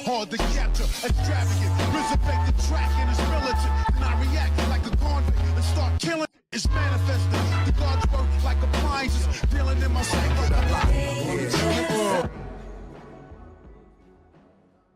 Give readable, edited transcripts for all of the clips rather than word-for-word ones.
hard to capture, extravagant, resurrect the track and it's militant. And I react like a convict and start killing. It's manifesting. The gods work like appliances, dealing in my psyche.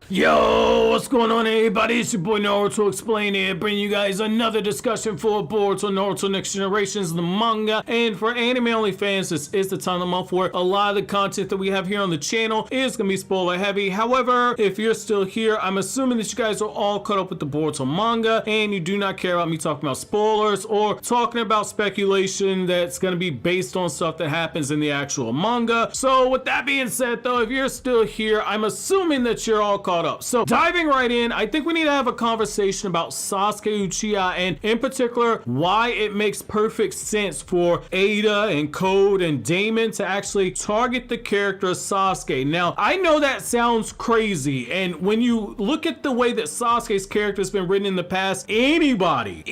Yo, what's going on everybody? It's your boy Naruto Explain here, bringing you guys another discussion for Boruto Naruto Next Generations, the manga. And for anime only fans, this is the time of the month where a lot of the content that we have here on the channel is going to be spoiler heavy. However, if you're still here, I'm assuming that you guys are all caught up with the Boruto manga and you do not care about me talking about spoilers or talking about speculation that's going to be based on stuff that happens in the actual manga. So with that being said though, if you're still here, I'm assuming that you're all caught up. So diving right in, I think we need to have a conversation about Sasuke Uchiha and in particular why it makes perfect sense for Ada and Code and Daemon to actually target the character of Sasuke. Now I know that sounds crazy, and when you look at the way that Sasuke's character has been written in the past, anybody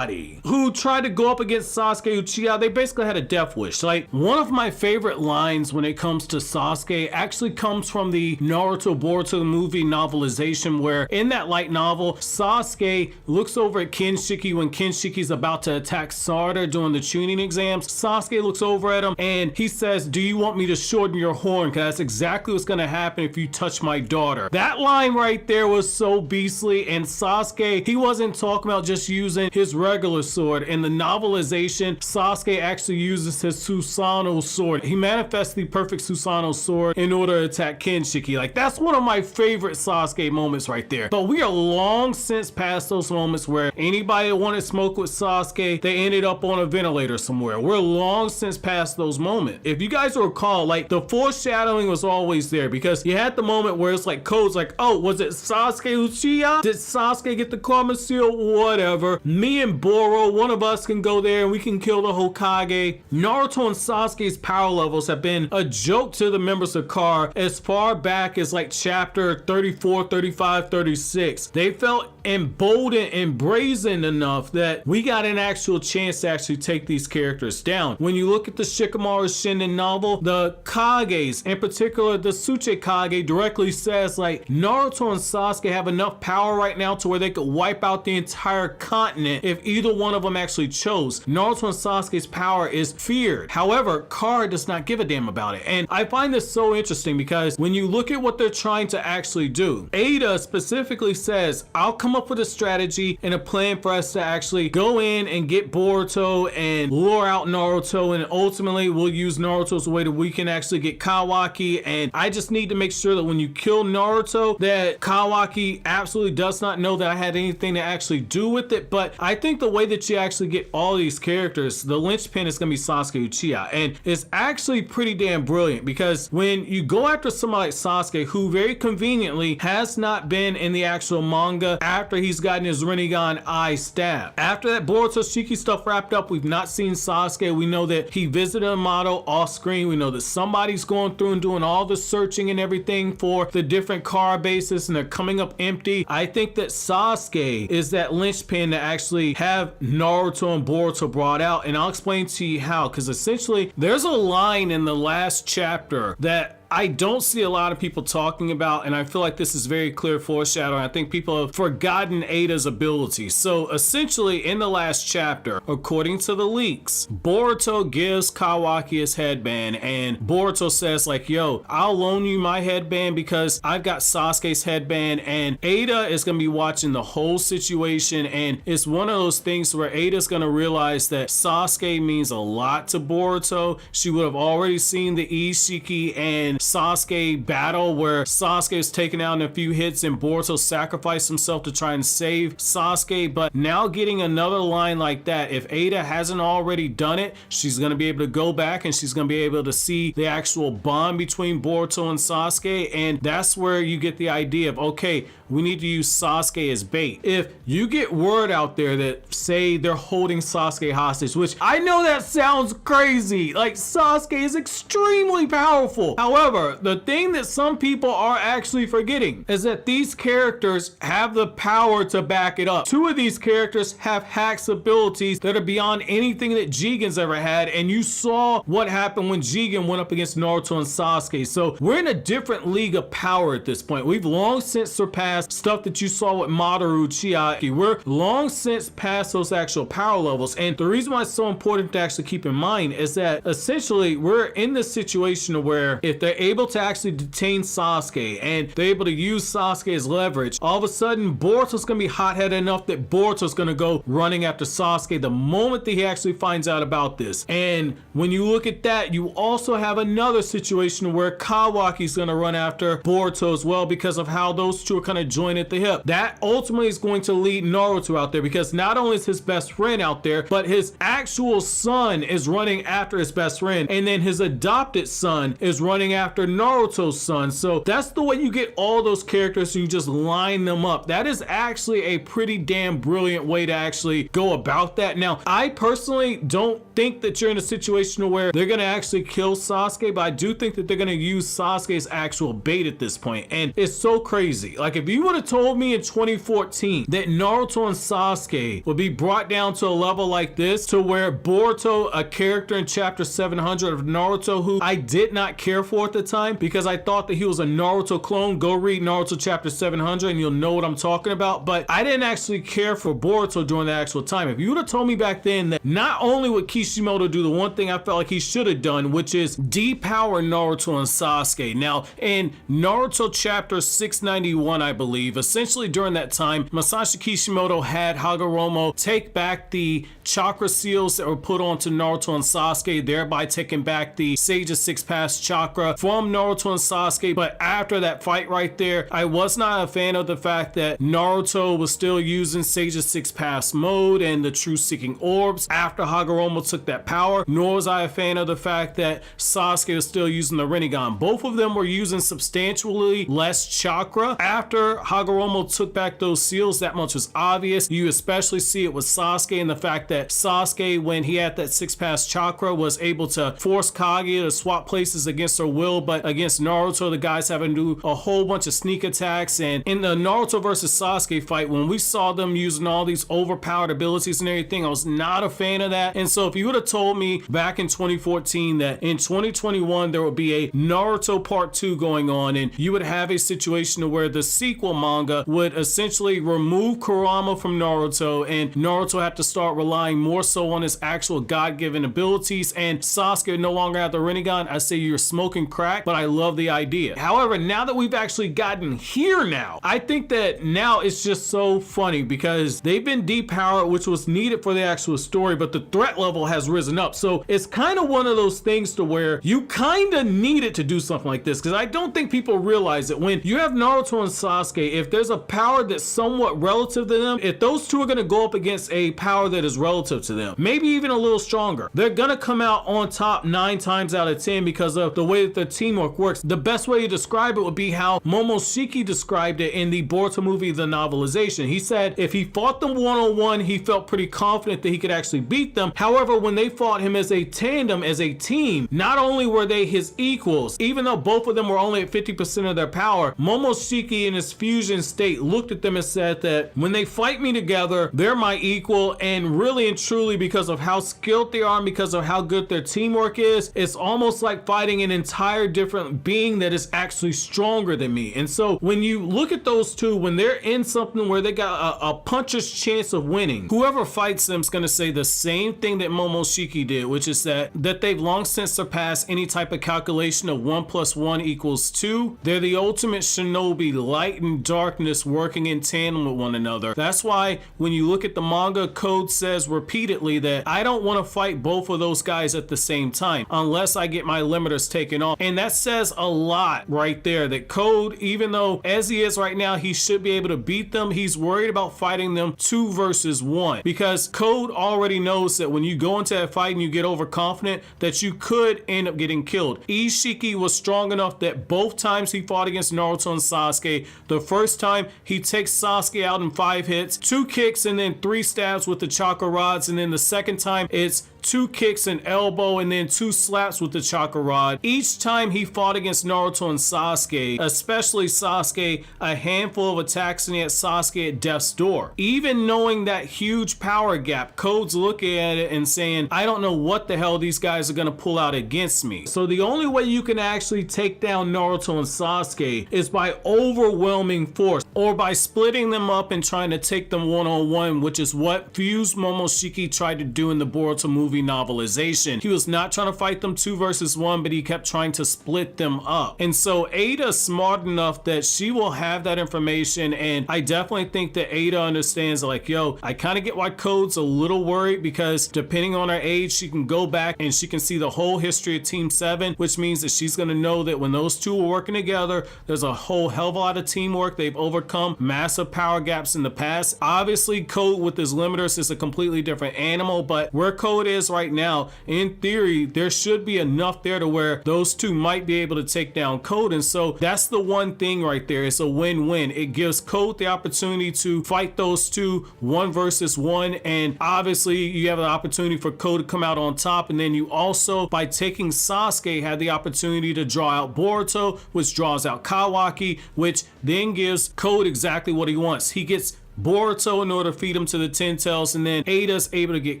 who tried to go up against Sasuke Uchiha, they basically had a death wish. Like, one of my favorite lines when it comes to Sasuke actually comes from the Naruto Boruto movie novelization, where in that light novel Sasuke looks over at Kinshiki when Kinshiki's about to attack Sarada during the tuning exams. Sasuke looks over at him and he says, "Do you want me to shorten your horn? Because that's exactly what's gonna happen if you touch my daughter." That line right there was so beastly, and Sasuke, he wasn't talking about just using his regular sword. In the novelization, Sasuke actually uses his Susanoo sword. He manifests the perfect Susanoo sword in order to attack Kinshiki. Like, that's one of my favorite Sasuke moments right there. But we are long since past those moments where anybody that wanted smoke with Sasuke, they ended up on a ventilator somewhere. We're long since past those moments. If you guys recall, like, the foreshadowing was always there, because you had the moment where it's like Code's like, "Oh, was it Sasuke Uchiha? Did Sasuke get the karma seal? Whatever. Me and Boro, one of us can go there and we can kill the Hokage." Naruto and Sasuke's power levels have been a joke to the members of CAR as far back as like chapter 34, 35, 36. They felt emboldened and brazen enough that we got an actual chance to actually take these characters down. When you look at the Shikamaru Shinden novel, the Kages, in particular the Tsuchi Kage, directly says like Naruto and Sasuke have enough power right now to where they could wipe out the entire continent if either one of them actually chose. Naruto and Sasuke's power is feared. However, CAR does not give a damn about it. And I find this so interesting because when you look at what they're trying to actually do, Ada specifically says, "I'll come up with a strategy and a plan for us to actually go in and get Boruto and lure out Naruto, and ultimately we'll use Naruto as a way that we can actually get Kawaki, and I just need to make sure that when you kill Naruto that Kawaki absolutely does not know that I had anything to actually do with it." But I think the way that you actually get all these characters, the linchpin is going to be Sasuke Uchiha, and it's actually pretty damn brilliant because when you go after somebody like Sasuke, who very conveniently has not been in the actual manga after he's gotten his Rinnegan eye stab. After that Boruto Shiki stuff wrapped up, we've not seen Sasuke. We know that he visited a model off screen. We know that somebody's going through and doing all the searching and everything for the different car bases, and they're coming up empty. I think that Sasuke is that linchpin to actually have Naruto and Boruto brought out, and I'll explain to you how, because essentially there's a line in the last chapter that I don't see a lot of people talking about, and I feel like this is very clear foreshadowing. I think people have forgotten Ada's ability. So essentially in the last chapter, according to the leaks, Boruto gives Kawaki his headband, and Boruto says like, "Yo, I'll loan you my headband because I've got Sasuke's headband." And Ada is going to be watching the whole situation, and it's one of those things where Ada's going to realize that Sasuke means a lot to Boruto. She would have already seen the Isshiki and Sasuke battle where Sasuke was taken out in a few hits and Boruto sacrificed himself to try and save Sasuke. But now getting another line like that, if Ada hasn't already done it, she's going to be able to go back and she's going to be able to see the actual bond between Boruto and Sasuke, and that's where you get the idea of, okay, we need to use Sasuke as bait. If you get word out there that say they're holding Sasuke hostage, which I know that sounds crazy, like Sasuke is extremely powerful. However, However, the thing that some people are actually forgetting is that these characters have the power to back it up. Two of these characters have hacks abilities that are beyond anything that Jigen's ever had, and you saw what happened when Jigen went up against Naruto and Sasuke. So we're in a different league of power at this point. We've long since surpassed stuff that you saw with Mamoru Uchiha. We're long since past those actual power levels, and the reason why it's so important to actually keep in mind is that essentially we're in this situation where if they're able to actually detain Sasuke and they're able to use Sasuke as leverage, all of a sudden Boruto's gonna be hot-headed enough that Boruto's gonna go running after Sasuke the moment that he actually finds out about this. And when you look at that, you also have another situation where Kawaki's gonna run after Boruto as well because of how those two are kind of joined at the hip. That ultimately is going to lead Naruto out there because not only is his best friend out there, but his actual son is running after his best friend, and then his adopted son is running after Naruto's son. So that's the way you get all those characters, and you just line them up. That is actually a pretty damn brilliant way to actually go about that. Now, I personally don't think that you're in a situation where they're gonna actually kill Sasuke, but I do think that they're gonna use Sasuke's actual bait at this point, and it's so crazy. Like, if you would have told me in 2014 that Naruto and Sasuke would be brought down to a level like this, to where Boruto, a character in chapter 700 of Naruto who I did not care for at the time because I thought that he was a Naruto clone. Go read Naruto chapter 700 and you'll know what I'm talking about. But I didn't actually care for Boruto during the actual time. If you would have told me back then that not only would Kishimoto do the one thing I felt like he should have done, which is depower Naruto and Sasuke. Now, in Naruto chapter 691, I believe, essentially during that time, Masashi Kishimoto had Hagoromo take back the chakra seals that were put onto Naruto and Sasuke, thereby taking back the Sage of Six Paths chakra from Naruto and Sasuke. But after that fight right there, I was not a fan of the fact that Naruto was still using Sage of Six Paths mode and the True Seeking Orbs after Hagoromo took that power, nor was I a fan of the fact that Sasuke was still using the Rinnegan. Both of them were using substantially less chakra. After Hagoromo took back those seals, that much was obvious. You especially see it with Sasuke and the fact that Sasuke, when he had that Six Paths chakra, was able to force Kaguya to swap places against her will, but against Naruto, the guys having to do a whole bunch of sneak attacks. And in the Naruto versus Sasuke fight, when we saw them using all these overpowered abilities and everything, I was not a fan of that. And so if you would have told me back in 2014 that in 2021 there would be a Naruto part 2 going on, and you would have a situation where the sequel manga would essentially remove Kurama from Naruto, and Naruto had to start relying more so on his actual God-given abilities, and Sasuke would no longer have the Rinnegan, I say you're smoking crack, but I love the idea. However, now that we've actually gotten here now, I think that now it's just so funny because they've been depowered, which was needed for the actual story, but the threat level has risen up. So it's kind of one of those things to where you kind of needed to do something like this, because I don't think people realize that when you have Naruto and Sasuke, if there's a power that's somewhat relative to them, if those two are going to go up against a power that is relative to them, maybe even a little stronger, they're going to come out on top 9 times out of 10 because of the way that the teamwork works. The best way to describe it would be how Momoshiki described it in the Boruto movie, the novelization. He said if he fought them one-on-one, he felt pretty confident that he could actually beat them. However, when they fought him as a tandem, as a team, not only were they his equals, even though both of them were only at 50% of their power, Momoshiki in his fusion state looked at them and said that when they fight me together, they're my equal, and really and truly because of how skilled they are and because of how good their teamwork is, it's almost like fighting an entire different being that is actually stronger than me. And so when you look at those two, when they're in something where they got a puncher's chance of winning, whoever fights them is going to say the same thing that Momoshiki did, which is that they've long since surpassed any type of calculation of 1 + 1 = 2. They're the ultimate shinobi, light and darkness working in tandem with one another. That's why when you look at the manga, Code says repeatedly that I don't want to fight both of those guys at the same time unless I get my limiters taken off. And that says a lot right there, that Code, even though as he is right now, he should be able to beat them, he's worried about fighting them 2 versus 1 because Code already knows that when you go into that fight and you get overconfident, that you could end up getting killed. Isshiki was strong enough that both times he fought against Naruto and Sasuke, the first time he takes Sasuke out in 5 hits, 2 kicks and then 3 stabs with the chakra rods, and then the second time it's 2 kicks and elbow and then 2 slaps with the chakra rod. Each time time he fought against Naruto and Sasuke, especially Sasuke, a handful of attacks and he had Sasuke at death's door. Even knowing that huge power gap, Code's looking at it and saying, I don't know what the hell these guys are gonna pull out against me. So the only way you can actually take down Naruto and Sasuke is by overwhelming force, or by splitting them up and trying to take them one-on-one, which is what Fused Momoshiki tried to do in the Boruto movie novelization. He was not trying to fight them 2 versus 1, but he kept trying to split them up. And so Ada's smart enough that she will have that information, and I definitely think that Ada understands, like, yo, I kind of get why Code's a little worried, because depending on her age, she can go back and she can see the whole history of Team 7, which means that she's going to know that when those two were working together, there's a whole hell of a lot of teamwork. They've overcome massive power gaps in the past. Obviously, Code with his limiters is a completely different animal, but where Code is right now, in theory, there should be enough there to where those two might be able to take down Code. And so that's the one thing right there. It's a win-win. It gives Code the opportunity to fight those two 1 versus 1, and obviously you have an opportunity for Code to come out on top, and then you also, by taking Sasuke, have the opportunity to draw out Boruto, which draws out Kawaki, which then gives Code exactly what he wants. He gets Boruto in order to feed him to the Ten Tails, and then Ada's able to get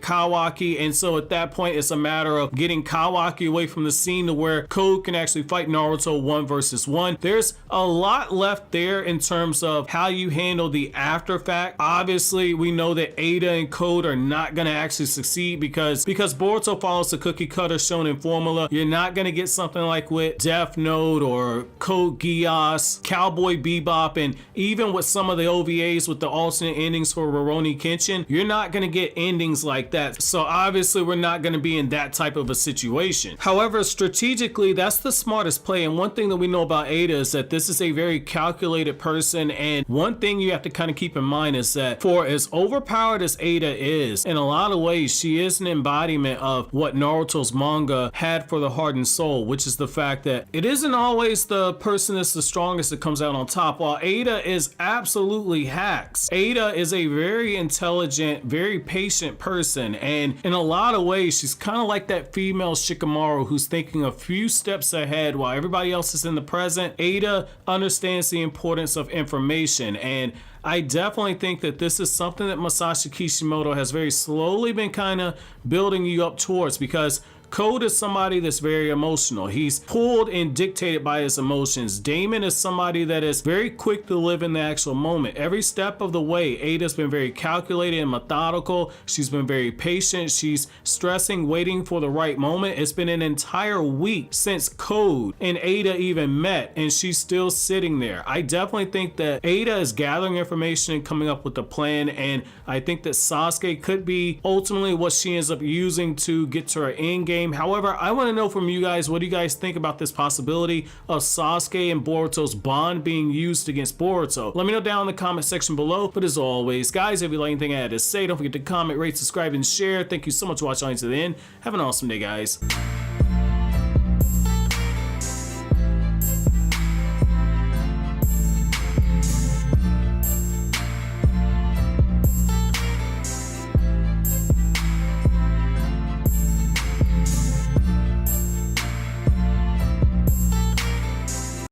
Kawaki, and so at that point it's a matter of getting Kawaki away from the scene to where Code can actually fight Naruto 1 versus 1. There's a lot left there in terms of how you handle the after fact. Obviously, we know that Ada and Code are not going to actually succeed because Boruto follows the cookie cutter shonen formula. You're not going to get something like with Death Note or Code Geass, Cowboy Bebop, and even with some of the OVAs with the alternate endings for Rurouni Kenshin, you're not going to get endings like that. So obviously we're not going to be in that type of a situation. However, strategically, that's the smartest play. And one thing that we know about Ada is that this is a very calculated person. And one thing you have to kind of keep in mind is that for as overpowered as Ada is, in a lot of ways, she is an embodiment of what Naruto's manga had for the heart and soul, which is the fact that it isn't always the person that's the strongest that comes out on top. While Ada is absolutely hacks, Ada is a very intelligent, very patient person, and in a lot of ways, she's kind of like that female Shikamaru who's thinking a few steps ahead while everybody else is in the present. Ada understands the importance of information, and I definitely think that this is something that Masashi Kishimoto has very slowly been kind of building you up towards, because Code is somebody that's very emotional. He's pulled and dictated by his emotions. Daemon is somebody that is very quick to live in the actual moment. Every step of the way, Ada's been very calculated and methodical. She's been very patient. She's stressing, waiting for the right moment. It's been an entire week since Code and Ada even met, and she's still sitting there. I definitely think that Ada is gathering information and coming up with a plan, and I think that Sasuke could be ultimately what she ends up using to get to her end game. However, I want to know from you guys, what do you guys think about this possibility of Sasuke and Boruto's bond being used against Boruto? Let me know down in the comment section below. But as always, guys, if you like anything I had to say, don't forget to comment, rate, subscribe, and share. Thank you so much for watching to the end. Have an awesome day, guys.